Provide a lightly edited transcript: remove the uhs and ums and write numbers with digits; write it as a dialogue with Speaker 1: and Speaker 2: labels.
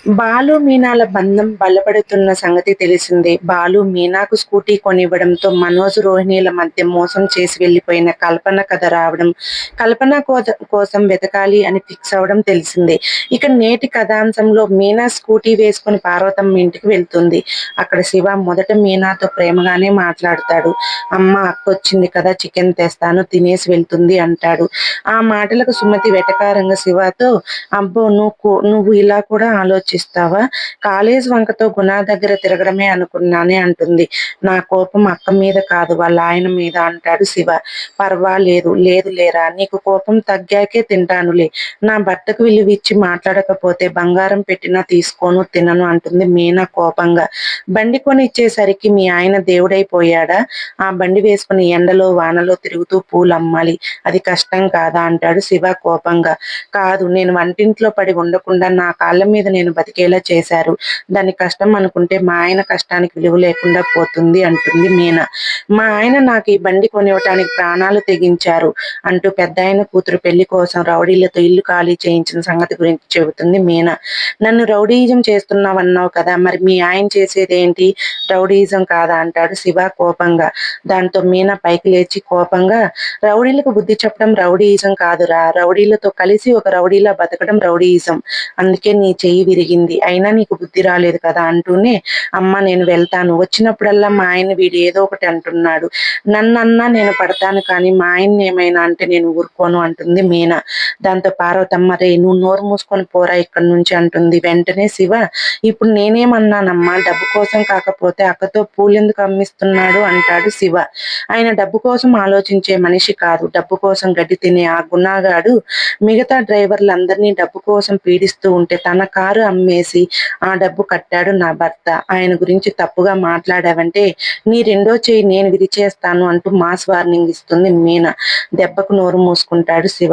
Speaker 1: బాలు మీనాల బంధం బలపడుతున్న సంగతి తెలిసిందే. బాలు మీనాకు స్కూటీ కొనివ్వడంతో మనోజ్, రోహిణిల మధ్య మోసం చేసి వెళ్లిపోయిన కల్పన కథ రావడం, కల్పన కోసం వెతకాలి అని ఫిక్స్ అవడం తెలిసిందే. ఇక నేటి కథాంశంలో మీనా స్కూటీ వేసుకుని పార్వతమ్మ ఇంటికి వెళ్తుంది. అక్కడ శివ మొదట మీనాతో ప్రేమగానే మాట్లాడతాడు. అమ్మ అక్కొచ్చింది కదా, చికెన్ తెస్తాను తినేసి వెళ్తుంది అంటాడు. ఆ మాటలకు సుమతి వెటకారంగా శివతో, అబ్బో నువ్వు ఇలా కూడా ఆలోచిస్తావా? కాలేజ్ వంకతో గుణ దగ్గర తిరగడమే అనుకున్నానే అంటుంది. నా కోపం అక్క మీద కాదు, వాళ్ళ ఆయన మీద అంటాడు శివ. పర్వాలేదు, లేదు లేరా, నీకు కోపం తగ్గాకే తింటానులే. నా భర్తకు విలువిచ్చి మాట్లాడకపోతే బంగారం పెట్టినా తీసుకోను, తినను అంటుంది మీనా కోపంగా. బండి కొని ఇచ్చేసరికి మీ ఆయన దేవుడైపోయాడా? ఆ బండి వేసుకుని ఎండలో వానలో తిరుగుతూ పూలు అమ్మాలి, అది కష్టం కాదా అంటాడు శివ కోపంగా. కాదు, నేను వంటింట్లో పడి ఉండకుండా నా కాళ్ళ మీద నేను బతికేలా చేశారు. దాన్ని కష్టం అనుకుంటే మా ఆయన కష్టానికి విలువ లేకుండా పోతుంది అంటుంది మీనా. మా ఆయన నాకు ఈ బండి కొనివ్వటానికి ప్రాణాలు తెగించారు అంటూ పెద్దాయన కూతురు పెళ్లి కోసం రౌడీలతో ఇల్లు ఖాళీ చేయించిన సంగతి గురించి చెబుతుంది మీనా. నన్ను రౌడీయిజం చేస్తున్నావన్నావు కదా, మరి మీ ఆయన చేసేదేంటి? రౌడీయిజం కాదా అంటాడు శివ కోపంగా. దాంతో మీనా పైకి లేచి కోపంగా, రౌడీలకు బుద్ధి చెప్పడం రౌడీయిజం కాదురా, రౌడీలతో కలిసి ఒక రౌడీలా బతకడం రౌడీయిజం. అందుకే నీ చెయ్యి విరిగింది, అయినా నీకు బుద్ధి రాలేదు కదా అంటూనే, అమ్మ నేను వెళ్తాను, వచ్చినప్పుడల్లా మా ఆయన వీడు ఏదో ఒకటి అంటున్నాడు, నన్నన్నా నేను పడతాను కానీ మా ఆయన్ని ఏమైనా అంటే నేను ఊరుకోను అంటుంది మీనా. దాంతో పార్వతమ్మ, రే నువ్వు నోరు మూసుకొని పోరా ఇక్కడి నుంచి అంటుంది. వెంటనే శివ, ఇప్పుడు నేనేమన్నానమ్మా, డబ్బు కోసం కాకపోతే అక్కతో పూలెందుకు అమ్మిస్తున్నాడు అంటాడు శివ. ఆయన డబ్బు కోసం ఆలోచించే మనిషి కాదు, డబ్బు కోసం గడ్డి తినే ఆ గుణగాడు మిగతా డ్రైవర్లందరినీ డబ్బు కోసం పీడిస్తూ ఉంటే తన కారు అమ్మేసి ఆ డబ్బు కట్టాడు నా భర్త. ఆయన గురించి తప్పుగా మాట్లాడావంటే నీ రెండో చెయ్యి నేను విరిచేస్తాను అంటూ మాస్ వార్నింగ్ ఇస్తుంది మీనా. దెబ్బకు నోరు మూసుకుంటాడు శివ.